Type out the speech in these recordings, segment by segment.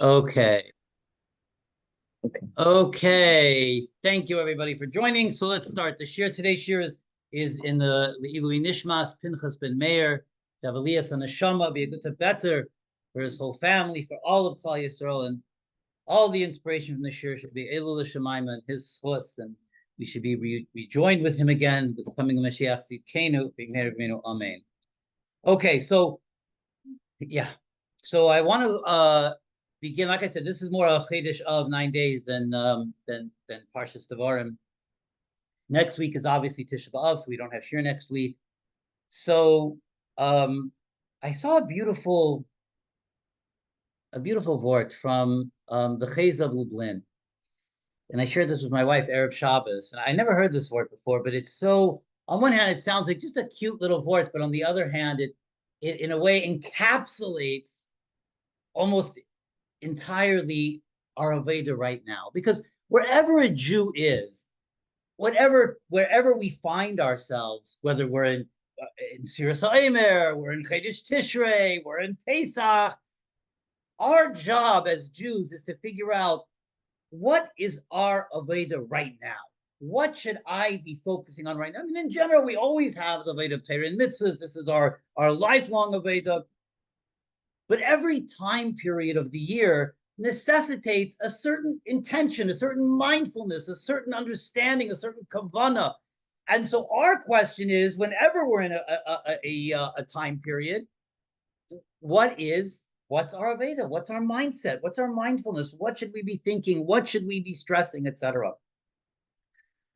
Okay. Okay. Okay. Thank you everybody for joining. So let's start. Today's shiur is in the Ilui Nishmas Pinchas ben Meir, Davalias and Neshama, be a good to better for his whole family, for all of Klal Yisrael, and all the inspiration from the shiur should be Elul Shemaima and his schus, and we should be rejoined with him again with the coming of Mashiach Tzidkenu, being Meir B'Meinu, Amen. Okay, so yeah. So I want to begin. Like I said, this is more a chedesh of 9 days than Parshas Devarim. Next week is obviously Tisha B'av, so we don't have shiur next week. So I saw a beautiful vort from the Chayz of Lublin, and I shared this with my wife Erev Shabbos, and I never heard this vort before, but it's so. On one hand, it sounds like just a cute little vort, but on the other hand, it in a way encapsulates almost entirely our avodah right now, because wherever a Jew is, wherever we find ourselves, whether we're in Siras HaOmer, we're in Chodesh Tishrei, we're in Pesach, our job as Jews is to figure out what is our avodah right now. What should I be focusing on right now? I mean, in general, we always have the avodah of Torah and mitzvahs. This is our lifelong avodah. But every time period of the year necessitates a certain intention, a certain mindfulness, a certain understanding, a certain kavana. And so our question is, whenever we're in a time period, what's our avodah? What's our mindset? What's our mindfulness? What should we be thinking? What should we be stressing, etc.?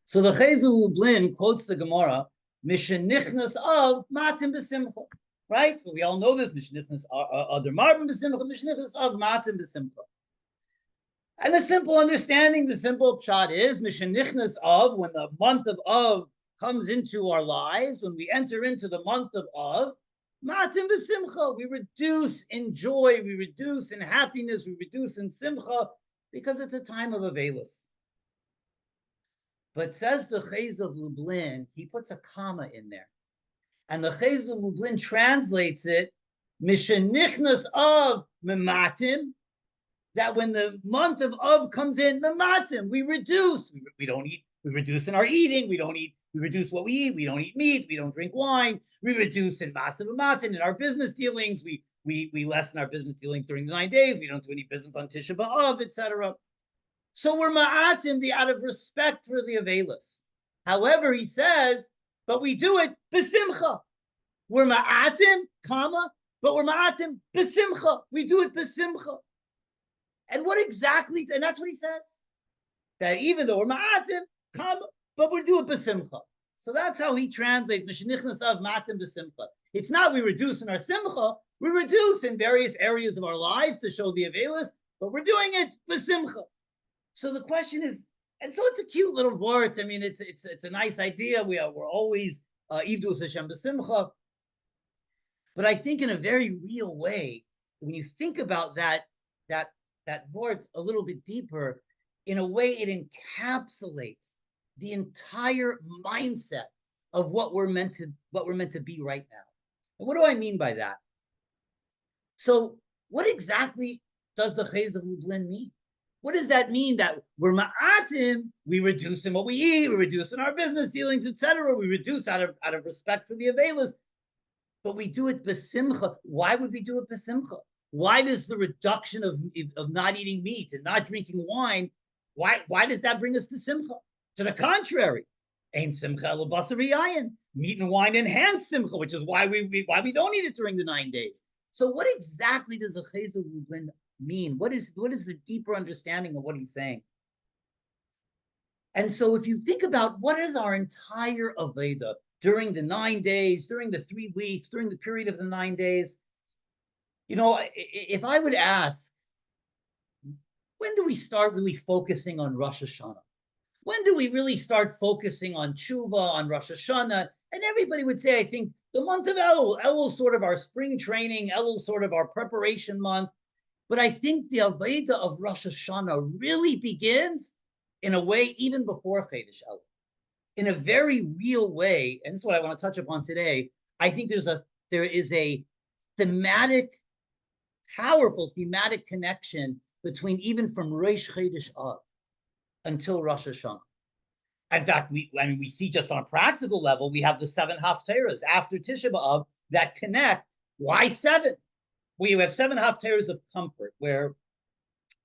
So the Chayz Lublin quotes the Gemara, Mishenichnas of Matim B'Simcha. Right? We all know this. Mishenichnas Adar Marbin B'Simcha, Mishenichnas of Matim B'Simcha. And the simple understanding, the simple pshat is Mishenichnas of, when the month of Av comes into our lives, when we enter into the month of Av, Matim B'Simcha, we reduce in joy, we reduce in happiness, we reduce in simcha, because it's a time of avelus. But says the Chayz of Lublin, he puts a comma in there. And the Chayz of Lublin translates it, Mishenichnas of Mematim, that when the month of Av comes in, Mematim, we reduce. We don't eat, we reduce in our eating, we reduce what we eat, we don't eat meat, we don't drink wine, we reduce in Masav Mematim, in our business dealings, we lessen our business dealings during the 9 days, we don't do any business on Tisha B'Av, etc. So we're ma'atim out of respect for the avelus. However, he says, but we do it b'simcha. We're ma'atim, comma, but we're ma'atim b'simcha. We do it b'simcha. And what exactly, and that's what he says, that even though we're ma'atim, comma, but we do it b'simcha. So that's how he translates Mishenichnas of ma'atim b'simcha. It's not we reduce in our simcha, we reduce in various areas of our lives to show the avelus, but we're doing it b'simcha. So the question is, and so it's a cute little word. I mean, it's a nice idea. We're always Ivdu Hashem b'simcha, but I think in a very real way, when you think about that word a little bit deeper, in a way it encapsulates the entire mindset of what we're meant to be right now. And what do I mean by that? So, what exactly does the Chayz of Lublin mean? What does that mean? That we're ma'atim, we reduce in what we eat, we reduce in our business dealings, etc. We reduce out of respect for the avelus, but we do it b'simcha. Why would we do it b'simcha? Why does the reduction of not eating meat and not drinking wine, why does that bring us to simcha? To the contrary, ain't simcha elo basar v'yayin. Meat and wine enhance simcha, which is why we don't eat it during the 9 days. So what exactly does the Chayz of Lublin mean? What is the deeper understanding of what he's saying? And so if you think about what is our entire avodah during the 9 days, during the 3 weeks, during the period of the 9 days, if I would ask, when do we start really focusing on Rosh Hashanah? When do we really start focusing on tshuva, on Rosh Hashanah? And everybody would say, I think the month of Elul. Elul is sort of our spring training. Elul is sort of our preparation month. But I think the avodah of Rosh Hashanah really begins in a way even before Chodesh Elul. In a very real way, and this is what I want to touch upon today, I think there is a thematic, powerful thematic connection between even from Rosh Chodesh Av until Rosh Hashanah. In fact, we see just on a practical level, we have the 7 haftarahs after Tisha B'Av that connect. Why 7? We have 7 haftarahs of comfort, where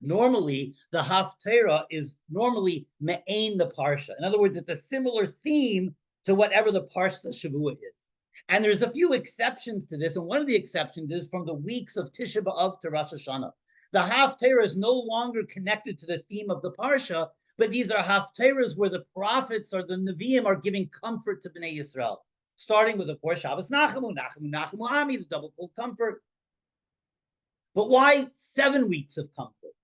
normally the haftarah is normally me'ain the parsha. In other words, it's a similar theme to whatever the parsha Shavua is. And there's a few exceptions to this, and one of the exceptions is from the weeks of Tisha B'Av to Rosh Hashanah. The haftarah is no longer connected to the theme of the parsha, but these are haftarahs where the prophets or the Nevi'im are giving comfort to Bnei Yisrael, starting with, of course, Shabbos Nachamu, Nachamu Ami, the double-fold comfort. But why 7 weeks of comfort?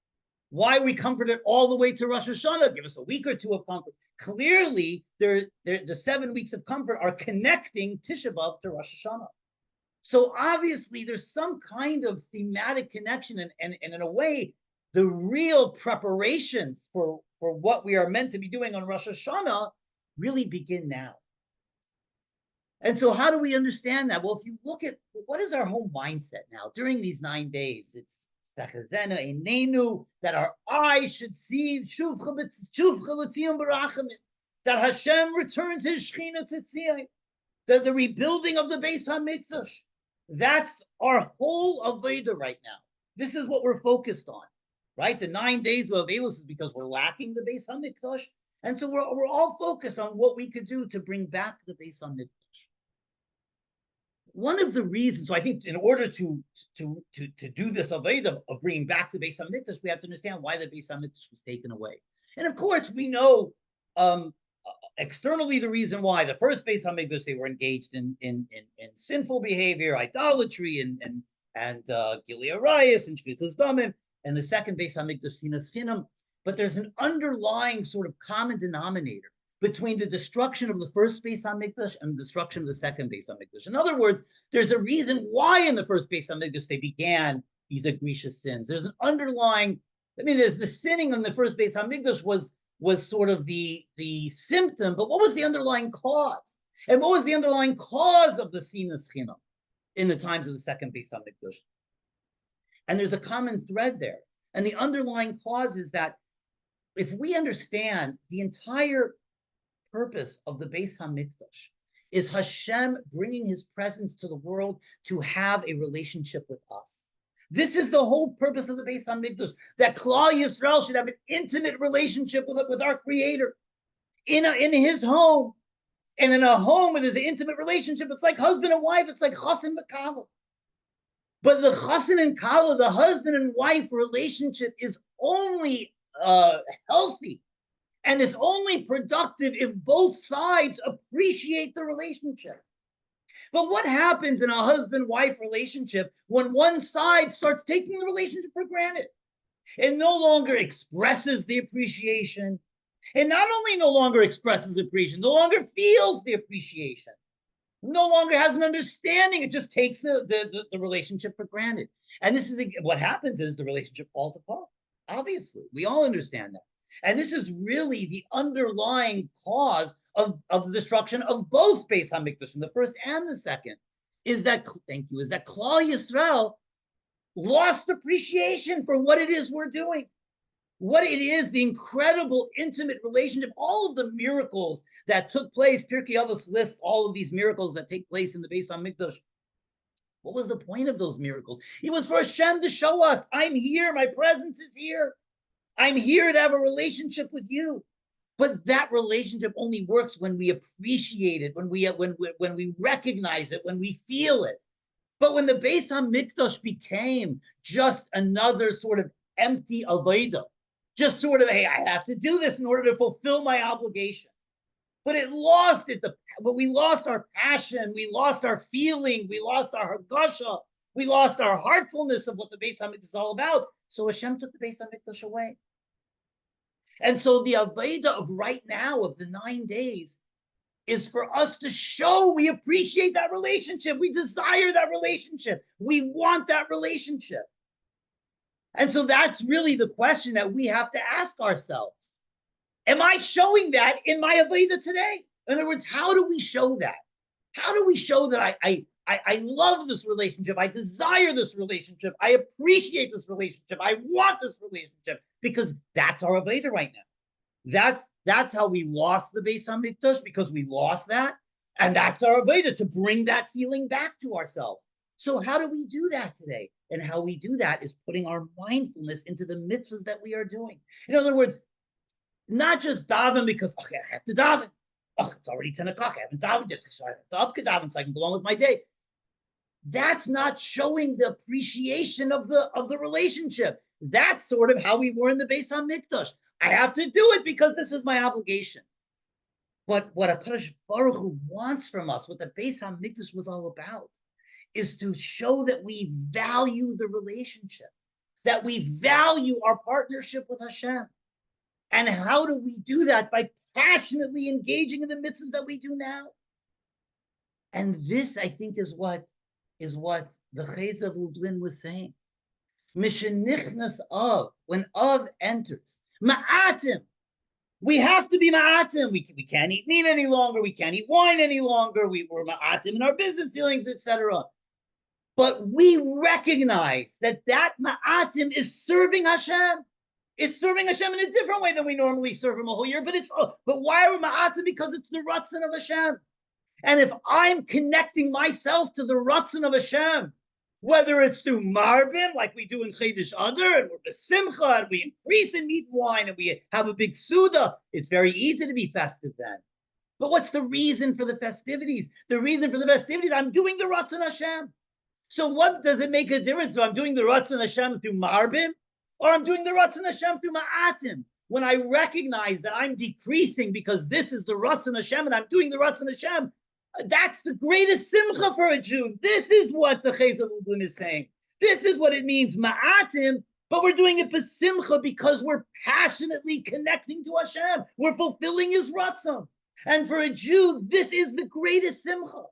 Why we comforted all the way to Rosh Hashanah? Give us a week or 2 of comfort. Clearly, the 7 weeks of comfort are connecting Tisha B'Av to Rosh Hashanah. So obviously, there's some kind of thematic connection, and in a way, the real preparations for what we are meant to be doing on Rosh Hashanah really begin now. And so how do we understand that? Well, if you look at what is our whole mindset now during these 9 days, it's that our eyes should see that Hashem returns his Shechina to Tziyah, the rebuilding of the Beis HaMikdash. That's our whole avodah right now. This is what we're focused on, right? The 9 days of avodah is because we're lacking the Beis HaMikdash, and so we're all focused on what we could do to bring back the Beis HaMikdash. One of the reasons, so I think, in order to do this avodah of bringing back the Beis HaMikdash, we have to understand why the Beis HaMikdash was taken away. And of course, we know externally the reason why. The first Beis HaMikdash, they were engaged in sinful behavior, idolatry, and Gilui Arayos and Shvitas Damim. And the second Beis HaMikdash, Sinas Chinam. But there's an underlying sort of common denominator between the destruction of the first Beis HaMikdash and the destruction of the second Beis HaMikdash. In other words, there's a reason why in the first Beis HaMikdash they began these egregious sins. There's an underlying, there's the sinning in the first Beis HaMikdash was sort of the symptom, but what was the underlying cause? And what was the underlying cause of the Sinas Chinam in the times of the second Beis HaMikdash? And there's a common thread there. And the underlying cause is that if we understand the entire purpose of the Beis HaMikdash is Hashem bringing his presence to the world to have a relationship with us. This is the whole purpose of the Beis HaMikdash, that Klal Yisrael should have an intimate relationship with our Creator in his home. And in a home where there's an intimate relationship, it's like husband and wife, it's like chassan and kala. But the chassan and kala, the husband and wife relationship, is only healthy, and it's only productive if both sides appreciate the relationship. But what happens in a husband-wife relationship when one side starts taking the relationship for granted? It no longer expresses the appreciation. It not only no longer expresses appreciation, no longer feels the appreciation, no longer has an understanding. It just takes the relationship for granted. And this is what happens is the relationship falls apart. Obviously, we all understand that. And this is really the underlying cause of the destruction of both Beis HaMikdash, the first and the second, is that Klal Yisrael lost appreciation for what it is we're doing, what it is, the incredible intimate relationship, all of the miracles that took place. Pirkei Avos lists all of these miracles that take place in the Beis HaMikdash. What was the point of those miracles? It was for Hashem to show us, I'm here, my presence is here. I'm here to have a relationship with you. But that relationship only works when we appreciate it, when we recognize it, when we feel it. But when the Beis HaMikdash became just another sort of empty avodah, just sort of, hey, I have to do this in order to fulfill my obligation. But it lost it. But we lost our passion. We lost our feeling. We lost our hargasha. We lost our heartfulness of what the Beis HaMikdash is all about. So Hashem took the Beis HaMikdash away. And so the avodah of right now, of the 9 days, is for us to show we appreciate that relationship. We desire that relationship. We want that relationship. And so that's really the question that we have to ask ourselves. Am I showing that in my avodah today? In other words, how do we show that? How do we show that I love this relationship. I desire this relationship. I appreciate this relationship. I want this relationship because that's our avodah right now. That's how we lost the Beis Hamikdash, because we lost that, and that's our avodah, to bring that feeling back to ourselves. So how do we do that today? And how we do that is putting our mindfulness into the mitzvahs that we are doing. In other words, not just daven because, okay, I have to daven. Oh, it's already 10 o'clock. I haven't davened yet, so I have to up daven so I can go on with my day. That's not showing the appreciation of the relationship. That's sort of how we were in the Beis Hamikdash. I have to do it because this is my obligation. But what HaKadosh Baruch Hu wants from us, what the Beis Hamikdash was all about, is to show that we value the relationship, that we value our partnership with Hashem. And how do we do that? By passionately engaging in the mitzvahs that we do now. And this, I think, is what the Chayz of Lublin was saying. Mishenichnas of, when of enters, ma'atim. We have to be ma'atim. We can't eat meat any longer. We can't eat wine any longer. We're ma'atim in our business dealings, etc. But we recognize that ma'atim is serving Hashem. It's serving Hashem in a different way than we normally serve Him a whole year. But why are we ma'atim? Because it's the ratzon of Hashem. And if I'm connecting myself to the ratzon of Hashem, whether it's through marbim, like we do in Chedesh Adar, and we're besimcha, and we increase in meat and wine, and we have a big suda, it's very easy to be festive then. But what's the reason for the festivities? The reason for the festivities, I'm doing the ratzon Hashem. So what does it make a difference if I'm doing the ratzon Hashem through marbim, or I'm doing the ratzon Hashem through ma'atim? When I recognize that I'm decreasing because this is the ratzon Hashem and I'm doing the ratzon Hashem, that's the greatest simcha for a Jew. This is what the Chayz of Lublin is saying. This is what it means, ma'atim, but we're doing it b'simcha because we're passionately connecting to Hashem. We're fulfilling His ratzon. And for a Jew, this is the greatest simcha.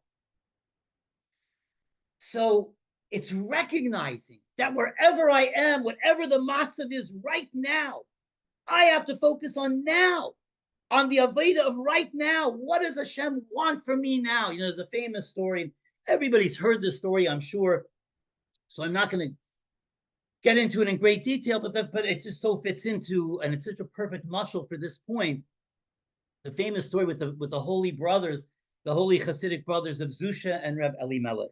So it's recognizing that wherever I am, whatever the matzav is right now, I have to focus on now, on the avodah of right now. What does Hashem want from me now? You know, there's a famous story. Everybody's heard this story, I'm sure. So I'm not going to get into it in great detail, but it just so fits into, and it's such a perfect mashal for this point. The famous story with the holy brothers, the holy Hasidic brothers of Zusha and Reb Elimelech.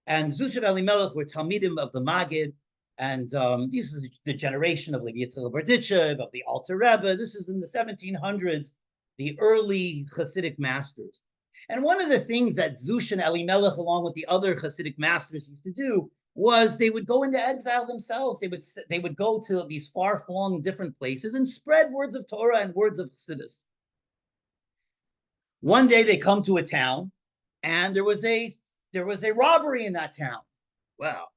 And Zusha and Elimelech were Talmidim of the Maggid. And this is the generation of Levi Yitzchak Berditchev, of the Alter Rebbe. This is in the 1700s, the early Hasidic masters. And one of the things that Zusha and Elimelech, along with the other Hasidic masters, used to do was they would go into exile themselves. They would go to these far-flung different places and spread words of Torah and words of Chassidus. One day they come to a town, and there was a robbery in that town. Well,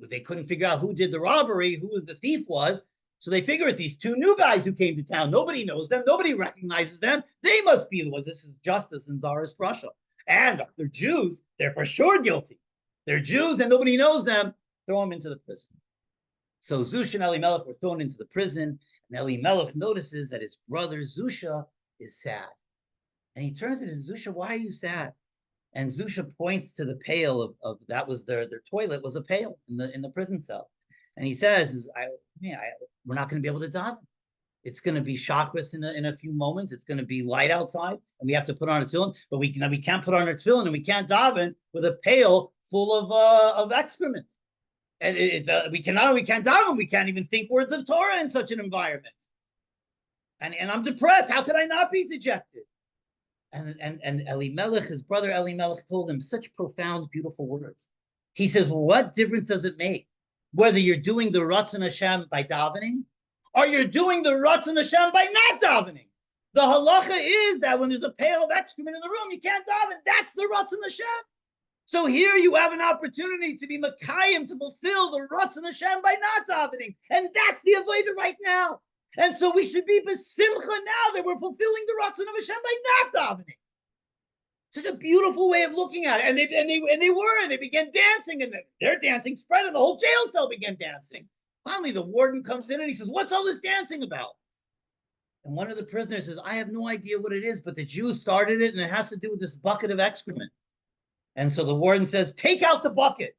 they couldn't figure out who did the robbery, who the thief was. So they figure it's these two new guys who came to town. Nobody knows them. Nobody recognizes them. They must be the ones. This is justice in Tsarist Russia. And they're Jews. They're for sure guilty. They're Jews and nobody knows them. Throw them into the prison. So Zusha and Elimelech were thrown into the prison. And Elimelech notices that his brother Zusha is sad. And he turns to Zusha, why are you sad? And Zusha points to the pail of that was their toilet was a pail in the prison cell. And he says, we're not going to be able to daven. It's going to be chakras in a few moments. It's going to be light outside, and we have to put on a tefillin. But we can't put on our tefillin, and we can't daven with a pail full of excrement. And we can't daven. We can't even think words of Torah in such an environment. And I'm depressed. How could I not be dejected? And Elimelech, his brother Elimelech, told him such profound, beautiful words. He says, well, what difference does it make whether you're doing the Ratzon Hashem by davening or you're doing the Ratzon Hashem by not davening? The halacha is that when there's a pail of excrement in the room, you can't daven. That's the Ratzon Hashem. So here you have an opportunity to be Makayim, to fulfill the Ratzon Hashem by not davening. And that's the avodah right now. And so we should be besimcha now that we're fulfilling the ratzon of Hashem by not davening. Such a beautiful way of looking at it. And they began dancing, and their dancing spread, and the whole jail cell began dancing. Finally, the warden comes in and he says, what's all this dancing about? And one of the prisoners says, I have no idea what it is, but the Jews started it, and it has to do with this bucket of excrement. And so the warden says, take out the bucket.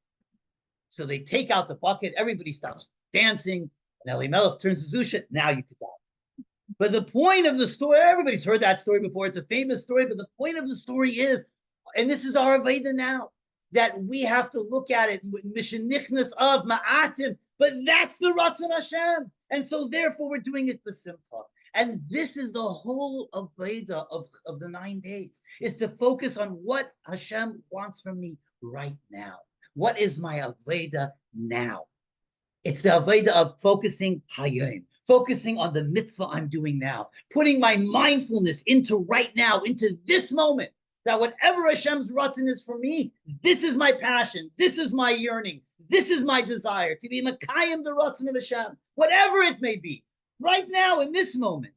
So they take out the bucket. Everybody stops dancing. And Elimelech turns to Zusha. Now you could die. But the point of the story, everybody's heard that story before. It's a famous story. But the point of the story is, and this is our avodah now, that we have to look at it with mishenichnas of ma'atim. But that's the Ratzon Hashem. And so therefore we're doing it b'simcha. And this is the whole avodah of the 9 days, is to focus on what Hashem wants from me right now. What is my avodah now? It's the avodah of focusing hayom, focusing on the mitzvah I'm doing now, putting my mindfulness into right now, into this moment, that whatever Hashem's ratzon is for me, this is my passion, this is my yearning, this is my desire, to be mekayim the ratzon of Hashem, whatever it may be, right now in this moment.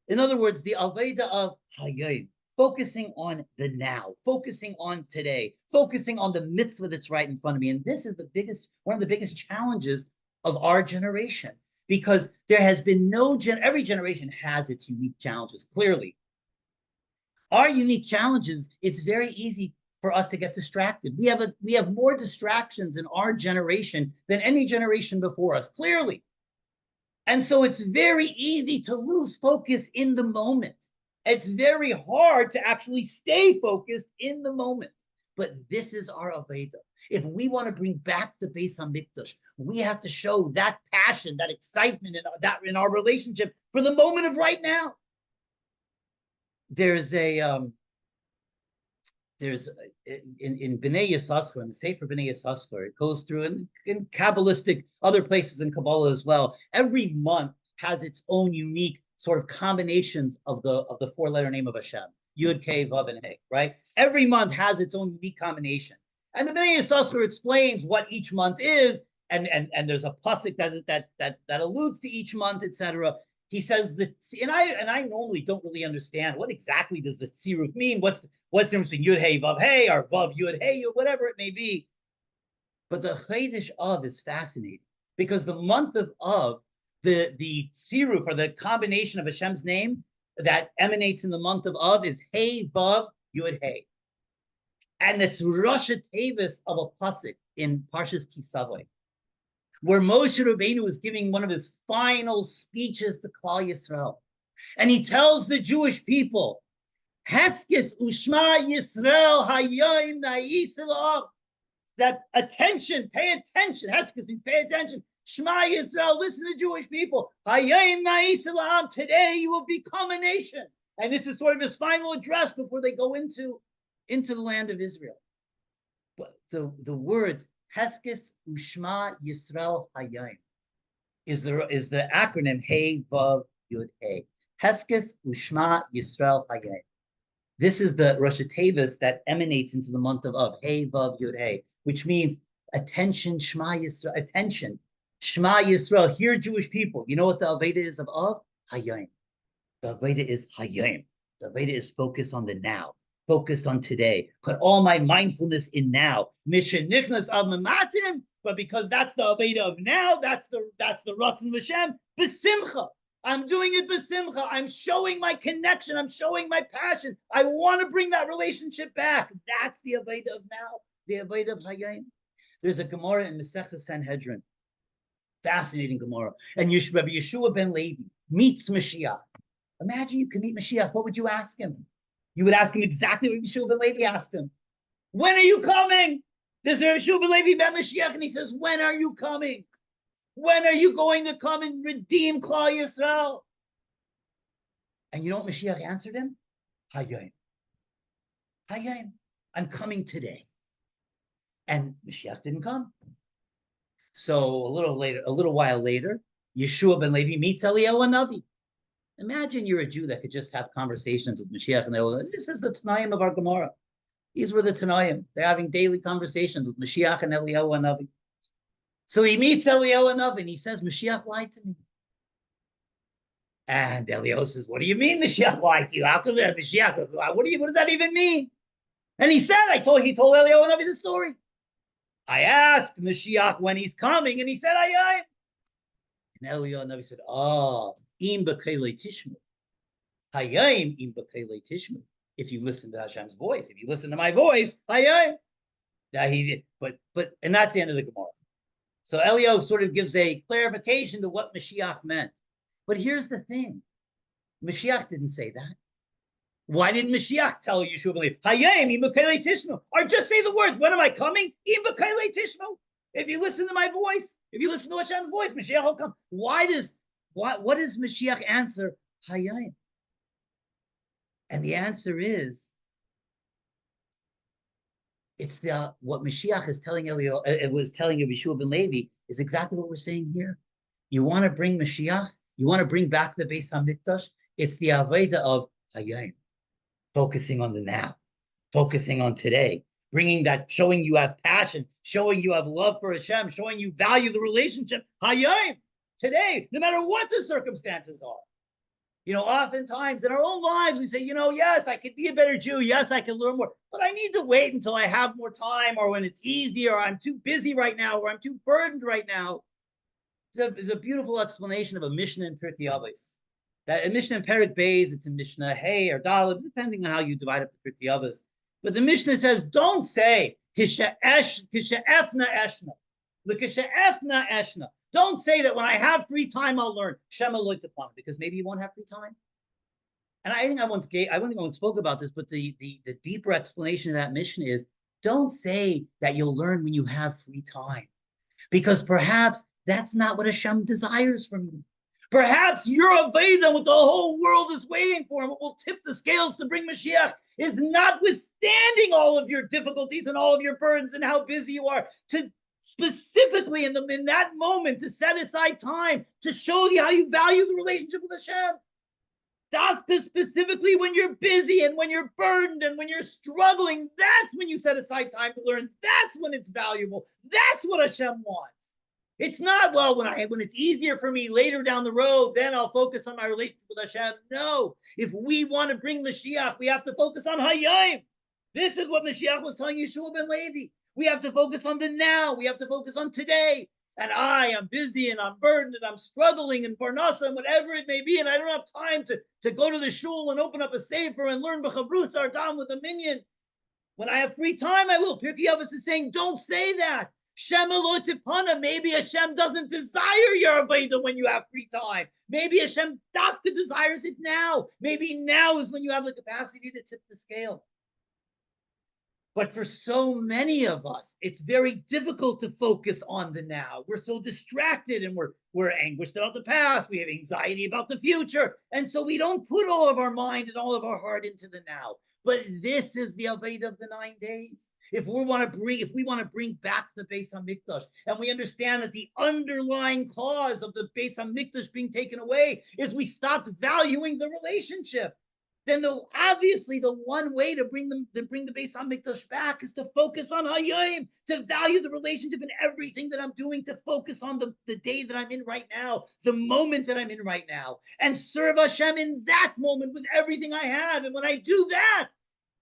In other words, the avodah of hayom, focusing on the now, focusing on today, focusing on the mitzvah that's right in front of me. And this is one of the biggest challenges of our generation, because there has been every generation has its unique challenges, clearly. Our unique challenges, it's very easy for us to get distracted. We have more distractions in our generation than any generation before us, clearly. And so it's very easy to lose focus in the moment. It's very hard to actually stay focused in the moment. But this is our avodah. If we want to bring back the Beis HaMikdash, we have to show that passion, that excitement in our relationship for the moment of right now. There's in Bnei Yissaschar, in the Sefer Bnei Yissaschar, it goes through in Kabbalistic, other places in Kabbalah as well. Every month has its own unique sort of combinations of the 4-letter name of Hashem, Yud, Kei, Vav, and Hey, right? Every month has its own unique combination. And the Bnei Yissaschar explains what each month is, and there's a pasuk that alludes to each month, etc. He says that, and I normally don't really understand what exactly does the tziruf mean. What's the difference between Yud Hey Vav Hey or Vav Yud Hey or whatever it may be? But the Chodesh Av is fascinating, because the month of Av, the tziruf, or the combination of Hashem's name that emanates in the month of Av, is Hey Vav Yud Hey, and it's Rosh Tevis of a pasuk in Parshas Kisavai, where Moshe Rabbeinu is giving one of his final speeches to Klal Yisrael. And he tells the Jewish people, Heskes ushma Yisrael hayom na'isel, that attention, pay attention, Heskes means pay attention, Shema Yisrael, listen to Jewish people, hayom na'isel, today you will become a nation. And this is sort of his final address before they go into the land of Israel. But the words, Heskes Ushma Yisrael Hayom, is the acronym Hey Vav Yud Hey. Heskes Ushma Yisrael Hayom. This is the Rosh Tevis that emanates into the month of Av, Hey Vav Yud Hey, which means attention, Shema Yisrael, attention, Shema Yisrael. Hear Jewish people. You know what the avodah is of Av? Hayom. The avodah is Hayom. The avodah is focus on the now. Focus on today. Put all my mindfulness in now. Mishenichnas av mamatim, but because that's the avodah of now, that's the Ratzon Hashem. B'simcha. I'm doing it b'simcha. I'm showing my connection. I'm showing my passion. I want to bring that relationship back. That's the avodah of now. The avodah of Hayom. There's a Gemara in Masechta Sanhedrin. Fascinating Gemara. And Rabbi Yeshua ben Levi meets Mashiach. Imagine you could meet Mashiach. What would you ask him? You would ask him exactly what Yeshua ben Levi asked him. When are you coming? There's Yeshua ben Levi ben Mashiach, and he says, when are you coming? When are you going to come and redeem Klal Yisrael? And you know what Mashiach answered him? Hayom. Hayom. I'm coming today. And Mashiach didn't come. So a little while later, Yeshua ben Levi meets Eliyahu Hanavi. Imagine you're a Jew that could just have conversations with Mashiach and Eliyahu. This is the Tanaim of our Gemara. These were the Tanaim. They're having daily conversations with Mashiach and Eliyahu Hanavi. So he meets Eliyahu Hanavi and he says, Mashiach lied to me. And Eliyahu says, what do you mean Mashiach lied to you? How come Mashiach says, what does that even mean? And he said, he told Eliyahu Hanavi the story. I asked Mashiach when he's coming, and he said, Ayay. And Eliyahu Hanavi said, im b'kelei tishmu. Hayayim im b'kelei tishmu. if you listen to Hashem's voice. If you listen to my voice, hayayim. But and that's the end of the Gemara. So Elio sort of gives a clarification to what Mashiach meant. But here's the thing. Mashiach didn't say that. Why didn't Mashiach tell Yeshua believe? Hayayim imukele tishmu. Or just say the words, when am I coming? Imukele tishmu. If you listen to my voice, if you listen to Hashem's voice, Mashiach will come. What does Mashiach answer? Hayayim. And the answer is, it's what Mashiach is telling Elio, it was telling Yeshua ben Levi, is exactly what we're saying here. You want to bring Mashiach, you want to bring back the Beis HaMikdash, it's the avodah of Hayayim, focusing on the now, focusing on today, bringing that, showing you have passion, showing you have love for Hashem, showing you value the relationship, Hayayim, today, no matter what the circumstances are. Oftentimes in our own lives, we say, yes, I could be a better Jew. Yes, I can learn more, but I need to wait until I have more time, or when it's easy, or I'm too busy right now, or I'm too burdened right now. There's a beautiful explanation of a Mishnah in Pirkei Avos. That a Mishnah in Perek Beis, it's in Mishnah Hey or Daled, depending on how you divide up the Pirkei Avos. But the Mishnah says, don't say, Kisha efna eshna. L'kisha eshna. Don't say that when I have free time, I'll learn. Shema loy tepana, because maybe you won't have free time. And I think I once spoke about this, but the deeper explanation of that mission is, don't say that you'll learn when you have free time, because perhaps that's not what Hashem desires from you. Perhaps your avodah, what the whole world is waiting for, and what will tip the scales to bring Mashiach, is notwithstanding all of your difficulties and all of your burdens and how busy you are, to specifically in that moment to set aside time to show you how you value the relationship with Hashem. Dafka, specifically when you're busy and when you're burdened and when you're struggling, that's when you set aside time to learn. That's when it's valuable. That's what Hashem wants. It's not, well, when it's easier for me later down the road, then I'll focus on my relationship with Hashem. No. If we want to bring Mashiach, we have to focus on Hayayim. This is what Mashiach was telling Yeshua ben Levi. We have to focus on the now. We have to focus on today. And I am busy and I'm burdened and I'm struggling in Parnasa and whatever it may be. And I don't have time to go to the shul and open up a sefer and learn B'chavrus Ardam with a minyan. When I have free time, I will. Pirkei Avos is saying, don't say that. Shema lo tipana. Maybe Hashem doesn't desire your avodah when you have free time. Maybe Hashem dafka desires it now. Maybe now is when you have the capacity to tip the scale. But for so many of us, it's very difficult to focus on the now. We're so distracted and we're anguished about the past. We have anxiety about the future. And so we don't put all of our mind and all of our heart into the now. But this is the avodah of the 9 days. If we want to bring back the Beis HaMikdash, and we understand that the underlying cause of the Beis HaMikdash being taken away is we stopped valuing the relationship, then obviously the one way to bring the Beis HaMikdash back is to focus on Hayayim, to value the relationship in everything that I'm doing, to focus on the day that I'm in right now, the moment that I'm in right now, and serve Hashem in that moment with everything I have. And when I do that,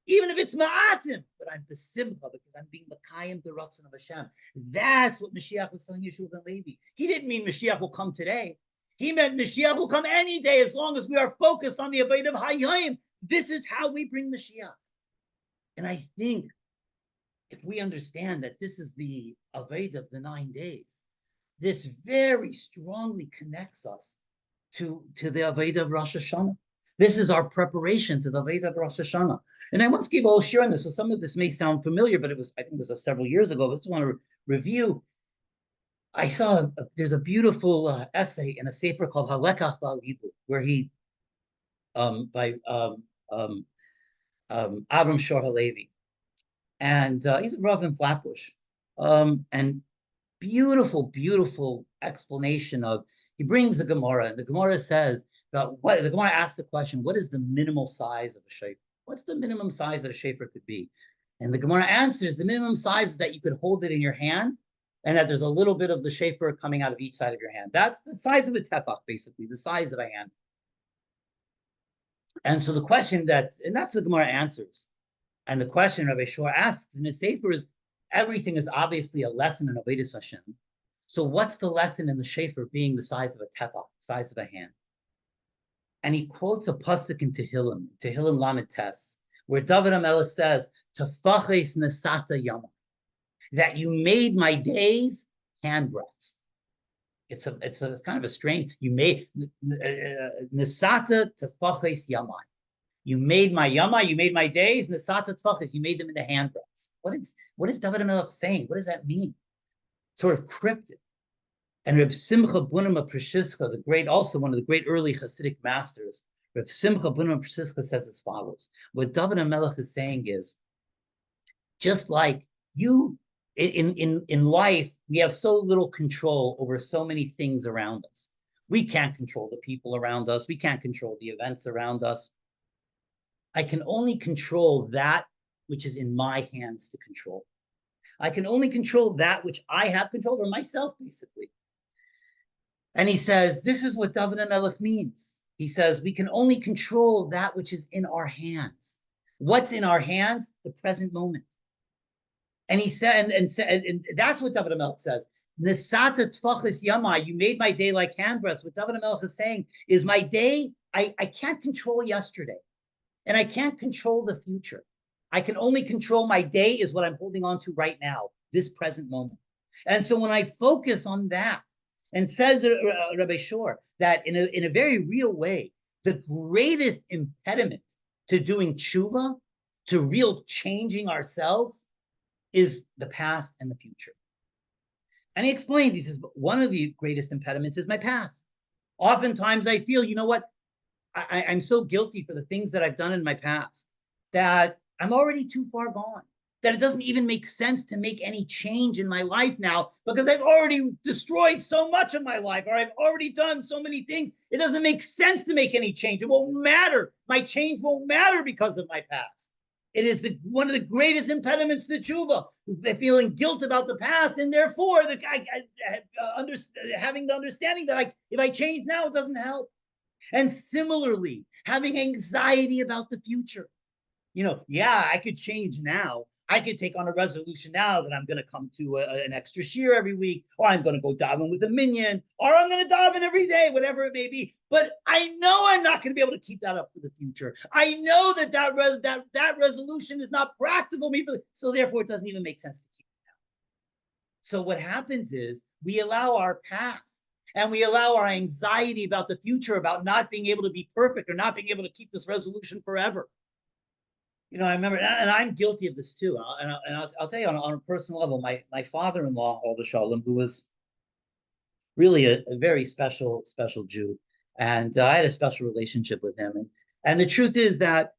even if it's ma'atim, but I'm besimcha because I'm being makayim the ratzon of Hashem. That's what Mashiach was telling Yeshua ben Levi. He didn't mean Mashiach will come today. He meant Mashiach will come any day as long as we are focused on the avodah of Hayayim. This is how we bring Mashiach. And I think if we understand that this is the avodah of the 9 days, this very strongly connects us to the avodah of Rosh Hashanah. This is our preparation to the avodah of Rosh Hashanah. And I once gave a whole shiur on this, so some of this may sound familiar, but I think it was several years ago. I just want to review. I saw there's a beautiful essay in a sefer called Halekach Ba'alibu, where he, by Avram Shor Halevi, and he's a Rav in Flatbush, and beautiful explanation of. He brings the Gemara, and the Gemara says that the Gemara asks the question, what is the minimal size of a shofar? What's the minimum size that a shofar could be? And the Gemara answers the minimum size is that you could hold it in your hand, and that there's a little bit of the shofar coming out of each side of your hand. That's the size of a tefach, basically, the size of a hand. And so the question that's the Gemara answers. And the question Rabbi Shor asks in his sefer is, everything is obviously a lesson in avodas Hashem. So what's the lesson in the shofar being the size of a tefach, size of a hand? And he quotes a pasuk in Tehillim Lamed Tes, where David HaMelech says, Tefaches nesata yama, that you made my days handbreadths. It's kind of a strange, you made nesata tefaches yamai. You made my yama, you made my days, nesata tefaches, you made them into handbreadths. What is David HaMelech saying? What does that mean? Sort of cryptic. And Reb Simcha Bunema Preshiska, the great, also one of the great early Hasidic masters, Reb Simcha Bunema Preshiska says as follows. What David HaMelech is saying is, just like you, in life, we have so little control over so many things around us. We can't control the people around us. We can't control the events around us. I can only control that which is in my hands to control. I can only control that which I have control over, myself, basically. And he says, this is what David HaMelech means. He says, we can only control that which is in our hands. What's in our hands? The present moment. And he said, and that's what David HaMelech says. Nesata tfachis yamai, you made my day like handbreadths. What David HaMelech is saying is my day, I can't control yesterday. And I can't control the future. I can only control my day is what I'm holding on to right now, this present moment. And so when I focus on that, and says Rabbi Shiur that in a very real way, the greatest impediment to doing tshuva, to real changing ourselves, is the past and the future. And he explains, he says, one of the greatest impediments is my past. Oftentimes I feel, you know what, I'm so guilty for the things that I've done in my past that I'm already too far gone, that it doesn't even make sense to make any change in my life now because I've already destroyed so much of my life, or I've already done so many things. It doesn't make sense to make any change. It won't matter. My change won't matter because of my past. It is one of the greatest impediments to tshuva, feeling guilt about the past, and therefore having the understanding that if I change now, it doesn't help. And similarly, having anxiety about the future. Yeah, I could change now. I could take on a resolution now that I'm going to come to an extra shiur every week, or I'm going to go daven with a minyan, or I'm going to daven every day, whatever it may be. But I know I'm not going to be able to keep that up for the future. I know that resolution is not practical for me, so therefore it doesn't even make sense to keep it now. So what happens is we allow our past and we allow our anxiety about the future, about not being able to be perfect or not being able to keep this resolution forever. I remember, and I'm guilty of this too. I'll tell you on a personal level, my father-in-law, Alda Shalom, who was really a very special Jew, and I had a special relationship with him. And the truth is that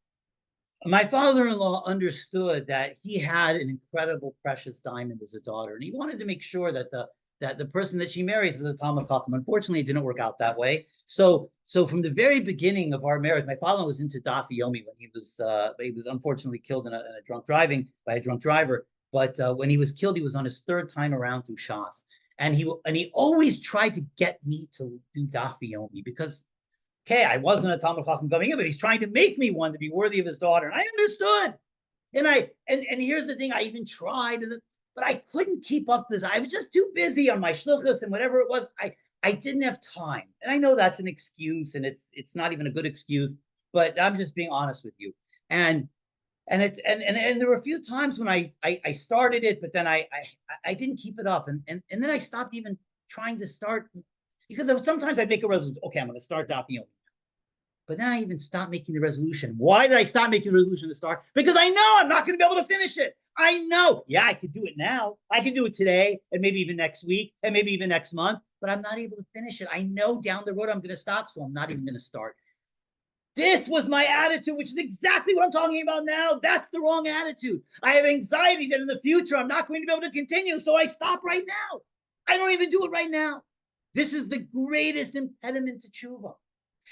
my father-in-law understood that he had an incredible, precious diamond as a daughter, and he wanted to make sure that the person that she marries is a Talmid Chacham. Unfortunately, it didn't work out that way. So from the very beginning of our marriage, my father was into Daf Yomi when he was unfortunately killed in a drunk driving by a drunk driver. But when he was killed, he was on his third time around through Shas, and he always tried to get me to do Daf Yomi because, okay, I wasn't a Talmid Chacham coming in, but he's trying to make me one to be worthy of his daughter, and I understood. And here's the thing, I even tried, but I couldn't keep up this. I was just too busy on my shluchus and whatever it was. I didn't have time. And I know that's an excuse, and it's not even a good excuse, but I'm just being honest with you. And there were a few times when I started it, but then I didn't keep it up. And then I stopped even trying to start, because sometimes I'd make a resolution. Okay, I'm going to start Daf Yomi. But then I even stopped making the resolution. Why did I stop making the resolution to start? Because I know I'm not going to be able to finish it. I know. Yeah, I could do it now. I could do it today, and maybe even next week, and maybe even next month. But I'm not able to finish it. I know down the road I'm going to stop, so I'm not even going to start. This was my attitude, which is exactly what I'm talking about now. That's the wrong attitude. I have anxiety that in the future I'm not going to be able to continue, so I stop right now. I don't even do it right now. This is the greatest impediment to tshuva.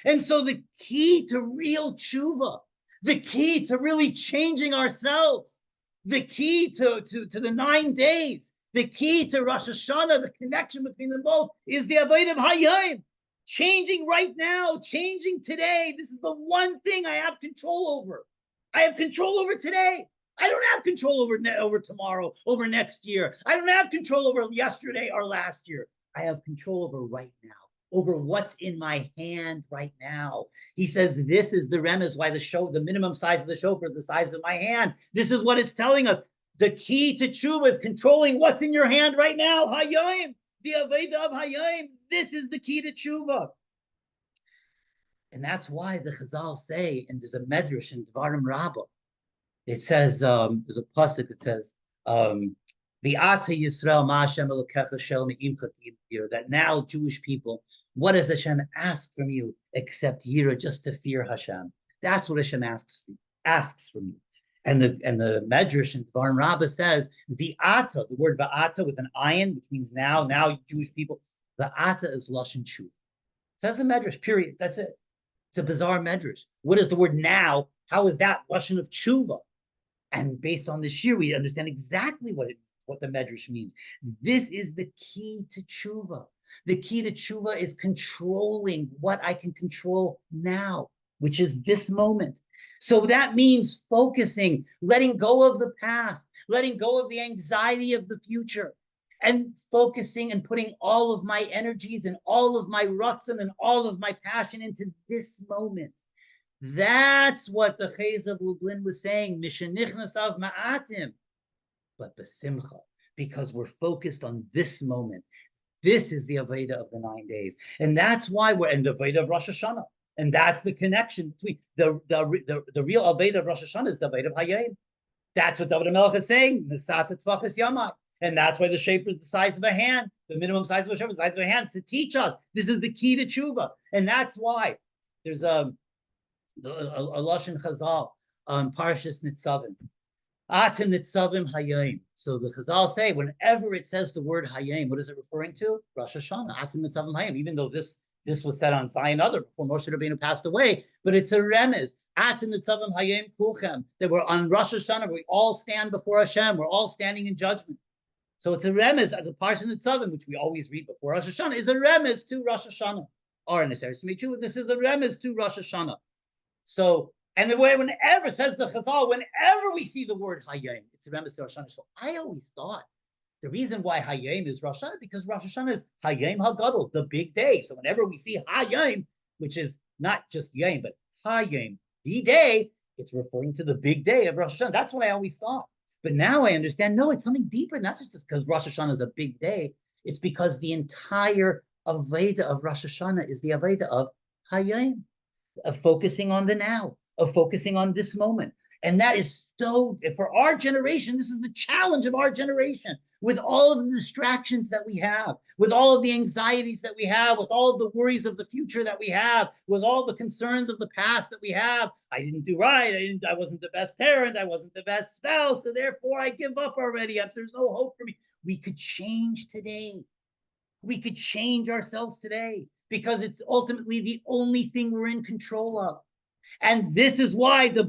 And so the key to real tshuva, the key to really changing ourselves, the key to the 9 days, the key to Rosh Hashanah, the connection between them both, is the avodah of Hayom. Changing right now, changing today. This is the one thing I have control over. I have control over today. I don't have control over tomorrow, over next year. I don't have control over yesterday or last year. I have control over right now. over what's in my hand right now. He says, this is the remez why the minimum size of the shofar is the size of my hand. This is what it's telling us. The key to tshuva is controlling what's in your hand right now. Hayayim, the avodah of hayayim. This is the key to tshuva. And that's why the Chazal say, and there's a medrash in Dvarim Rabbah, it says, there's a pasuk that says, V'ata Yisrael ma Hashem Elokecha shel me'imcha yirah, that now Jewish people, what does Hashem ask from you except yirah, just to fear Hashem? That's what Hashem asks from you. And the medrash in Dvarim Rabbah says, V'ata, the word V'ata with an ayin, which means now Jewish people, V'ata is lashon tshuva. Says the medrash, period. That's it. It's a bizarre medrash. What is the word now? How is that lashon of tshuva? And based on the shiur, we understand exactly what the medrash means. This is the key to tshuva. The key to tshuva is controlling what I can control now, which is this moment. So that means focusing, letting go of the past, letting go of the anxiety of the future, and focusing and putting all of my energies and all of my ratzon and all of my passion into this moment. That's what the Chayz of Lublin was saying, Mishenichnas of Ma'atim, but besimcha, because we're focused on this moment. This is the avodah of the 9 days. And that's why we're in the avodah of Rosh Hashanah. And that's the connection between the real avodah of Rosh Hashanah is the avodah of Hayayim. That's what David HaMelech is saying, Nesata Tvachas Yamai. And that's why the shofar is the size of a hand. The minimum size of a shofar is the size of a hand, to teach us this is the key to tshuva. And that's why there's a lashon chazal on Parshas Nitzavim. Atim Nitzavim Hayayim. So the chazal say whenever it says the word Hayayim, what is it referring to? Rosh Hashanah. Atim Nitzavim Hayayim. Even though this was said on Zion Other before Moshe Rabbeinu passed away, but it's a remez. Atim Nitzavim Hayayim Kulchem. That we're on Rosh Hashanah. We all stand before Hashem. We're all standing in judgment. So it's a remez. The Parsha Nitzavim, which we always read before Rosh Hashanah, is a remez to Rosh Hashanah. Or in this area, this is a remez to Rosh Hashanah. So, and the way whenever says the Chazal, whenever we see the word Hayayim, it's a remez to Rosh Hashanah. So I always thought the reason why Hayayim is Rosh Hashanah, because Rosh Hashanah is Hayayim HaGadol, the big day. So whenever we see Hayayim, which is not just Yayim, but Hayayim, the day, it's referring to the big day of Rosh Hashanah. That's what I always thought. But now I understand, no, it's something deeper. And that's just because Rosh Hashanah is a big day. It's because the entire avodah of Rosh Hashanah is the avodah of Hayayim, of focusing on the now, of focusing on this moment. And that is so, for our generation, this is the challenge of our generation, with all of the distractions that we have, with all of the anxieties that we have, with all of the worries of the future that we have, with all the concerns of the past that we have. I didn't do right. I wasn't the best parent. I wasn't the best spouse. So therefore I give up already. There's no hope for me. We could change today. We could change ourselves today, because it's ultimately the only thing we're in control of. And this is why the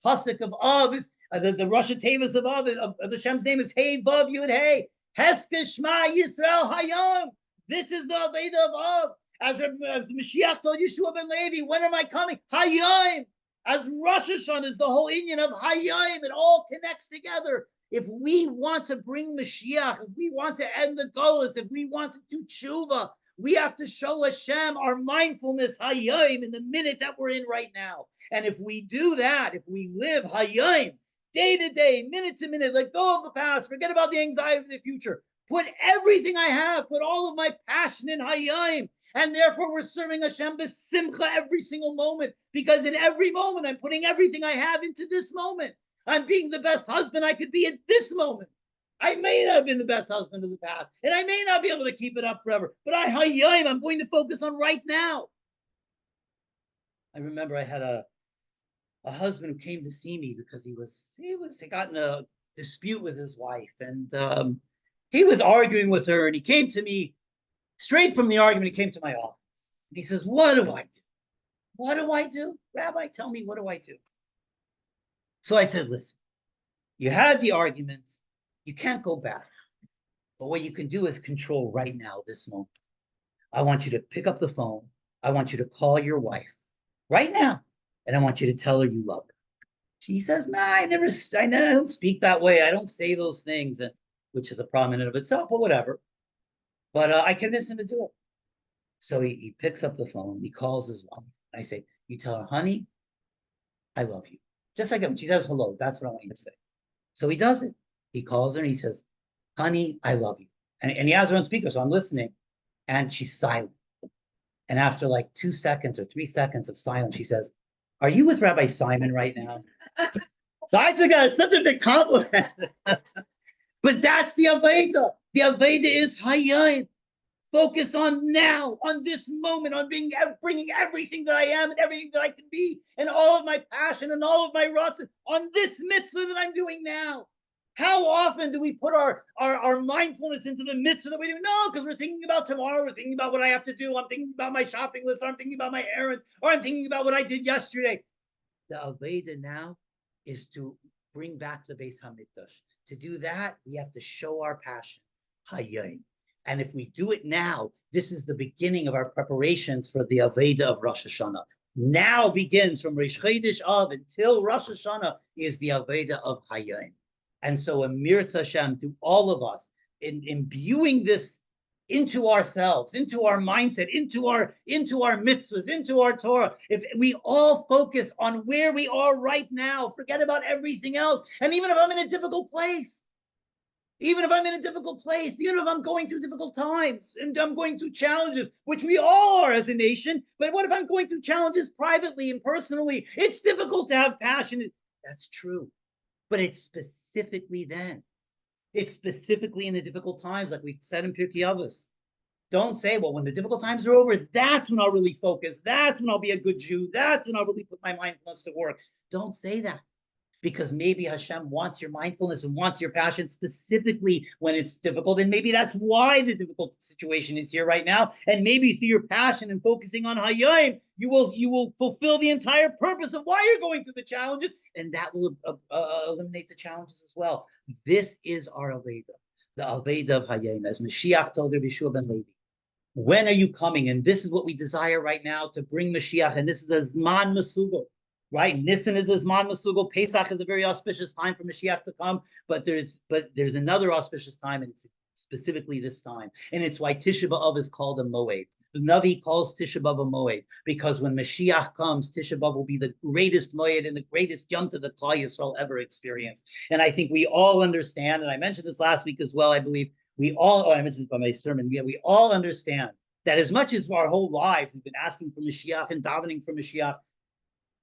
pasuk of Av is the Rosh Tevis of Av of Hashem's name is Hey Vav Yud Hey Heske Shema Yisrael Hayom. This is the avodah of Av. As the Mashiach told Yeshua ben Levi, when am I coming? Hayom. As Rosh Hashanah is the whole Inyan of Hayom. It all connects together. If we want to bring Mashiach, if we want to end the Golus, if we want to do tshuva, we have to show Hashem our mindfulness, Hayayim, in the minute that we're in right now. And if we do that, if we live Hayayim, day to day, minute to minute, let go of the past, forget about the anxiety of the future, put everything I have, put all of my passion in Hayayim, and therefore we're serving Hashem besimcha every single moment, because in every moment I'm putting everything I have into this moment. I'm being the best husband I could be at this moment. I may not have been the best husband of the past, and I may not be able to keep it up forever, but I'm going to focus on right now. I remember I had a husband who came to see me because he got in a dispute with his wife, and he was arguing with her, and he came to me straight from the argument. He came to my office, and he says, "What do I do? What do I do? Rabbi, tell me, what do I do?" So I said, "Listen, you had the argument. You can't go back. But what you can do is control right now, this moment. I want you to pick up the phone. I want you to call your wife right now. And I want you to tell her you love her." She says, "Nah, I don't speak that way. I don't say those things," which is a problem in and of itself, but whatever. But I convinced him to do it. So he picks up the phone, he calls his wife. I say, you tell her, honey, I love you. Just like she says hello, that's what I want you to say. So he does it. He calls her and he says, honey, I love you. And he has her on speaker, so I'm listening. And she's silent. And after like 2 seconds or 3 seconds of silence, she says, are you with Rabbi Simon right now? So I took that as such a big compliment. But that's the avodah. The avodah is hayyin. Focus on now, on this moment, on bringing everything that I am and everything that I can be, and all of my passion and all of my ruts on this mitzvah that I'm doing now. How often do we put our mindfulness into the mitzvah that we do? No, because we're thinking about tomorrow, we're thinking about what I have to do, I'm thinking about my shopping list, or I'm thinking about my errands, or I'm thinking about what I did yesterday. The avodah now is to bring back the Beis Hamikdash. To do that, we have to show our passion. Hayyin. And if we do it now, this is the beginning of our preparations for the avodah of Rosh Hashanah. Now begins from Rosh Chodesh Av until Rosh Hashanah is the avodah of Hayyin. And so Amir Hashem, through all of us, in imbuing this into ourselves, into our mindset, into our mitzvahs, into our Torah, if we all focus on where we are right now, forget about everything else. And even if I'm in a difficult place, even if I'm going through difficult times and I'm going through challenges, which we all are as a nation, but what if I'm going through challenges privately and personally? It's difficult to have passion. That's true. But it's specifically then. It's specifically in the difficult times, like we said in Pirkei Avos. Don't say, well, when the difficult times are over, that's when I'll really focus. That's when I'll be a good Jew. That's when I'll really put my mindfulness to work. Don't say that. Because maybe Hashem wants your mindfulness and wants your passion specifically when it's difficult. And maybe that's why the difficult situation is here right now. And maybe through your passion and focusing on Hayyin, you will fulfill the entire purpose of why you're going through the challenges. And that will eliminate the challenges as well. This is our avodah, the avodah of Hayyin. As Mashiach told Rabbi Shiur ben Levi, when are you coming? And this is what we desire right now, to bring Mashiach. And this is a Zman Mesugel. Right, Nisan is a Zman Mesugel. Pesach is a very auspicious time for Mashiach to come, but there's another auspicious time, and it's specifically this time, and it's why Tisha B'av is called a Moed. The Navi calls Tisha B'av a Moed because when Mashiach comes, Tisha B'av will be the greatest Moed and the greatest Yom Tov that Klal Yisrael ever experienced. And I think we all understand, and I mentioned this last week as well. I believe we all. I mentioned this by my sermon. We all understand that as much as our whole life we've been asking for Mashiach and davening for Mashiach,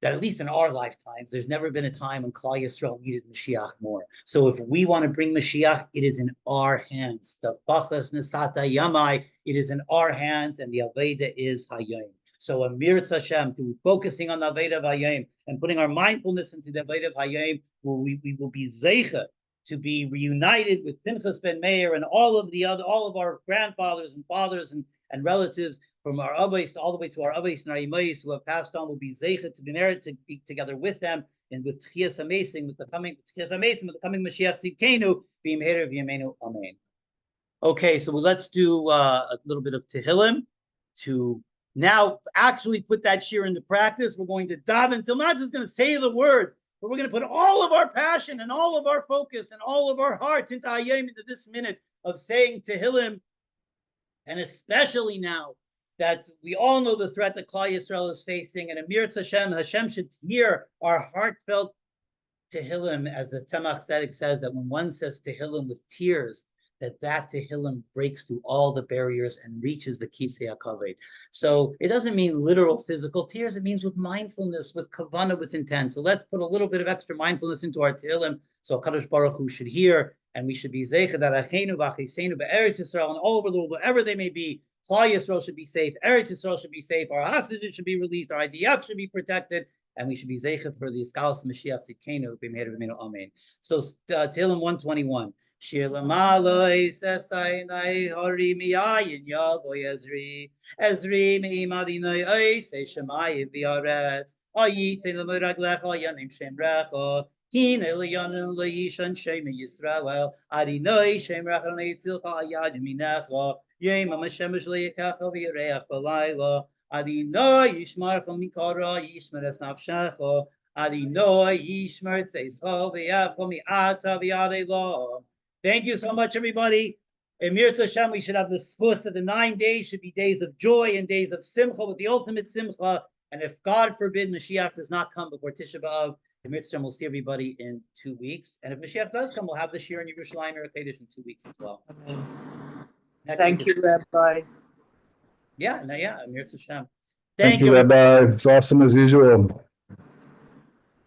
that at least in our lifetimes, there's never been a time when Klal Yisrael needed Mashiach more. So if we want to bring Mashiach, it is in our hands. Tafachas nesata yamai, it is in our hands, and the avodah is Hayyin. So Amir Hashem, through focusing on the avodah of Hayyin and putting our mindfulness into the avodah of Hayyin, we will be zeicha to be reunited with Pinchas ben Meir and all of our grandfathers and fathers and relatives, from our Abbas all the way to our Abbas and our Imayis who have passed on, will be zeicha to be married, to be together with them, and with Tchias HaMesim, with the coming Mashiach Tzidkenu, b'imheira v'yameinu, amen. Okay, so let's do a little bit of Tehillim to now actually put that shiur into practice. We're going to daven until not just going to say the words, but we're going to put all of our passion and all of our focus and all of our heart into Hayyin, into this minute of saying Tehillim. And especially now that we all know the threat that Klal Yisrael is facing, and Amir Hashem should hear our heartfelt Tehillim, as the Tzemach Tzedek says, that when one says Tehillim with tears, that Tehillim breaks through all the barriers and reaches the Kisei HaKavod. So it doesn't mean literal physical tears, it means with mindfulness, with kavanah, with intent. So let's put a little bit of extra mindfulness into our Tehillim, so HaKadosh Baruch Hu should hear, and we should be zeicha that Achenu v'Achiseinu be'Eretz Yisrael, and all over the world, wherever they may be, Klal Yisrael should be safe, Eretz Yisrael should be safe, our hostages should be released, our IDF should be protected, and we should be zeicha for the Eskalas Mashiach Tzidkenu b'imheira v'yameinu, amen. So Tehillim 121. Shir Lamaloi Sesainai Hori Miyayin Yavo Ezri Meimadinoi Oise Shemai Viaret Ayite Lamuraglecha Yanim Shemrecha Kine Lianu Laishan Shem Yisrael Adinoi Shemrecha Netzilcha Yadiminecha Yema Mashemish Leikacha Viareach Balayla Adinoi Yishmarcha Mikara Yishmeres Nafshecha Adinoi Yishmer Tzeischa Viacha Miata Viadela. Thank you so much, everybody. Emir Hashem, we should have the sfus that the 9 days should be days of joy and days of simcha, with the ultimate simcha. And if God forbid Mashiach does not come before Tisha B'Av, Emir Hashem will see everybody in 2 weeks. And if Mashiach does come, we'll have the Shiur in Yerushalayim or Kodesh in 2 weeks as well. Thank you, Rabbi. Yeah, Emir Hashem. Thank you, Rabbi. It's awesome as usual.